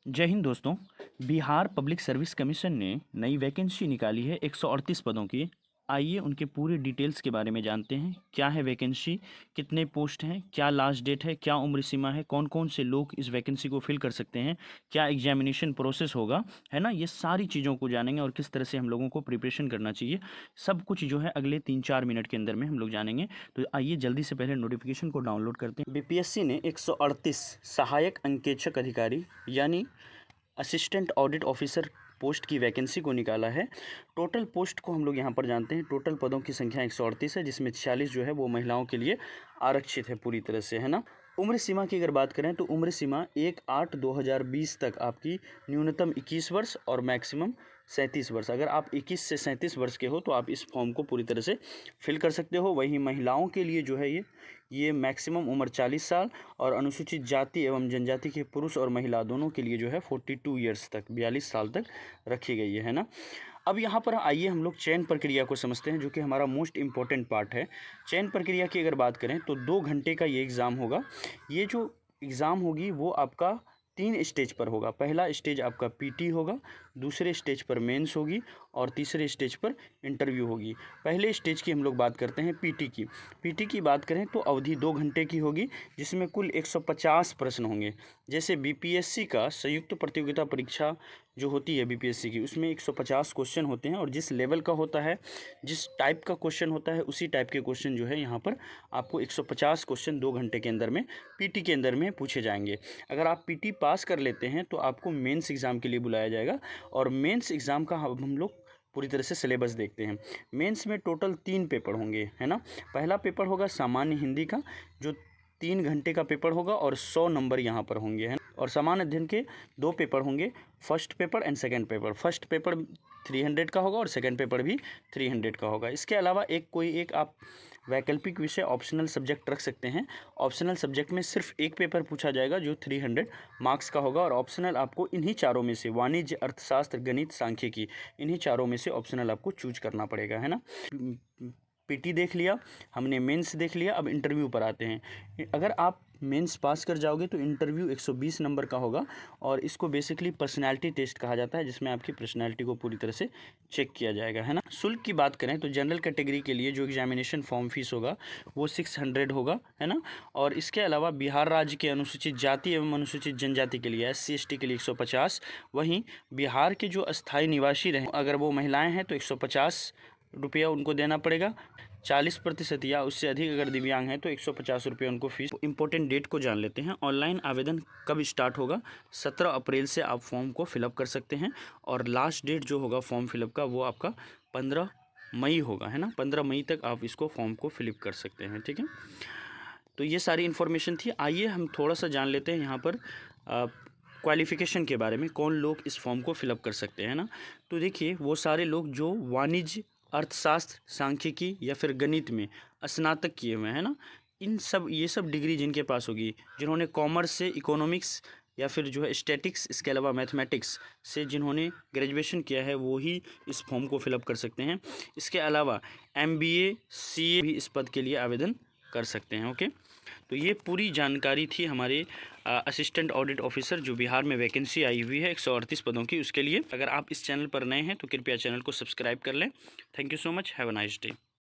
जय हिंद दोस्तों। Bihar public service commission ने नई वैकेंसी निकाली है 138 पदों की। आइए उनके पूरी डिटेल्स के बारे में जानते हैं। क्या है वैकेंसी, कितने पोस्ट हैं, क्या लास्ट डेट है, क्या उम्र सीमा है, कौन कौन से लोग इस वैकेंसी को फिल कर सकते हैं, क्या एग्जामिनेशन प्रोसेस होगा, है ना। ये सारी चीज़ों को जानेंगे और किस तरह से हम लोगों को प्रिपरेशन करना चाहिए, सब कुछ जो है अगले 3-4 मिनट के अंदर में हम लोग जानेंगे। तो आइए जल्दी से पहले नोटिफिकेशन को डाउनलोड करते हैं। बीपीएससी ने 138 सहायक अंकेक्षक अधिकारी यानी असिस्टेंट ऑडिट ऑफिसर पोस्ट की वैकेंसी को निकाला है। टोटल पोस्ट को हम लोग यहाँ पर जानते हैं। टोटल पदों की संख्या 138 है, जिसमें 46 जो है वो महिलाओं के लिए आरक्षित है पूरी तरह से, है ना। उम्र सीमा की अगर बात करें तो उम्र सीमा 1/8/2020 तक आपकी न्यूनतम 21 वर्ष और मैक्सिमम 37 वर्ष। अगर आप 21 से 37 वर्ष के हो तो आप इस फॉर्म को पूरी तरह से फिल कर सकते हो। वहीं महिलाओं के लिए जो है ये मैक्सिमम उम्र 40 साल और अनुसूचित जाति एवं जनजाति के पुरुष और महिला दोनों के लिए जो है 42 ईयर्स तक 42 साल तक रखी गई है ना। अब यहाँ पर आइए हम लोग चयन प्रक्रिया को समझते हैं, जो कि हमारा मोस्ट इम्पॉर्टेंट पार्ट है। चयन प्रक्रिया की अगर बात करें तो 2 घंटे का ये एग्ज़ाम होगा। ये जो एग्ज़ाम होगी वो आपका 3 स्टेज पर होगा। पहला स्टेज आपका पीटी होगा, दूसरे स्टेज पर मेंस होगी और तीसरे स्टेज पर इंटरव्यू होगी। पहले स्टेज की हम लोग बात करते हैं पीटी की। पीटी की बात करें तो अवधि 2 घंटे की होगी, जिसमें कुल 150 प्रश्न होंगे। जैसे बीपीएससी का संयुक्त प्रतियोगिता परीक्षा जो होती है बीपीएससी की, उसमें 150 क्वेश्चन होते हैं और जिस लेवल का होता है, जिस टाइप का क्वेश्चन होता है, उसी टाइप के क्वेश्चन जो है यहाँ पर आपको 150 क्वेश्चन 2 घंटे के अंदर में पीटी के अंदर में पूछे जाएंगे। अगर आप पीटी पास कर लेते हैं तो आपको मेंस एग्ज़ाम के लिए बुलाया जाएगा और मेंस एग्ज़ाम का हम लोग पूरी तरह से सिलेबस देखते हैं। मेंस में टोटल 3 पेपर होंगे, है ना। पहला पेपर होगा सामान्य हिंदी का, जो 3 घंटे का पेपर होगा और 100 नंबर यहाँ पर होंगे, है। और सामान्य अध्ययन के 2 पेपर होंगे, first paper and second paper. First paper 300 का होगा और सेकंड पेपर भी 300 का होगा। इसके अलावा कोई एक आप वैकल्पिक विषय ऑप्शनल सब्जेक्ट रख सकते हैं। ऑप्शनल सब्जेक्ट में सिर्फ एक पेपर पूछा जाएगा जो 300 मार्क्स का होगा और ऑप्शनल आपको इन्हीं चारों में से वाणिज्य, अर्थशास्त्र, गणित, सांख्यिकी, इन्हीं चारों में से ऑप्शनल आपको चूज करना पड़ेगा, है ना। पीटी देख लिया हमने, मेंस देख लिया, अब इंटरव्यू पर आते हैं। अगर आप मेंस पास कर जाओगे तो इंटरव्यू 120 नंबर का होगा और इसको बेसिकली पर्सनालिटी टेस्ट कहा जाता है, जिसमें आपकी पर्सनालिटी को पूरी तरह से चेक किया जाएगा, है ना। शुल्क की बात करें तो जनरल कैटेगरी के लिए जो एग्जामिनेशन फॉर्म फीस होगा वो 600 होगा, है ना। और इसके अलावा बिहार राज्य के अनुसूचित जाति एवं अनुसूचित जनजाति के लिए SC ST के लिए 150। वहीं बिहार के जो अस्थायी निवासी रहे, अगर वो महिलाएँ हैं तो 150 रुपया उनको देना पड़ेगा। 40% या उससे अधिक अगर दिव्यांग हैं तो 150 रुपये उनको फीस। इंपॉर्टेंट डेट को जान लेते हैं। ऑनलाइन आवेदन कब स्टार्ट होगा? 17 अप्रैल से आप फॉर्म को फिलअप कर सकते हैं और लास्ट डेट जो होगा फॉर्म फिलअप का वो आपका 15 मई होगा, है ना। 15 मई तक आप इसको फॉर्म को फिलअप कर सकते हैं, ठीक है। तो ये सारी इन्फॉर्मेशन थी। आइए हम थोड़ा सा जान लेते हैं यहाँ पर क्वालिफ़िकेशन के बारे में, कौन लोग इस फॉर्म को फिलअप कर सकते हैं ना। तो देखिए, वो सारे लोग जो वाणिज्य, अर्थशास्त्र, सांख्यिकी या फिर गणित में स्नातक किए हुए हैं ना, ये सब डिग्री जिनके पास होगी, जिन्होंने कॉमर्स से इकोनॉमिक्स या फिर जो है स्टैटिक्स, इसके अलावा मैथमेटिक्स से जिन्होंने ग्रेजुएशन किया है, वो ही इस फॉर्म को फिलअप कर सकते हैं। इसके अलावा MBA CA भी इस पद के लिए आवेदन कर सकते हैं, ओके। तो ये पूरी जानकारी थी हमारे असिस्टेंट ऑडिट ऑफिसर जो बिहार में वैकेंसी आई हुई है 138 पदों की, उसके लिए। अगर आप इस चैनल पर नए हैं तो कृपया चैनल को सब्सक्राइब कर लें। Thank you so much, have a nice day.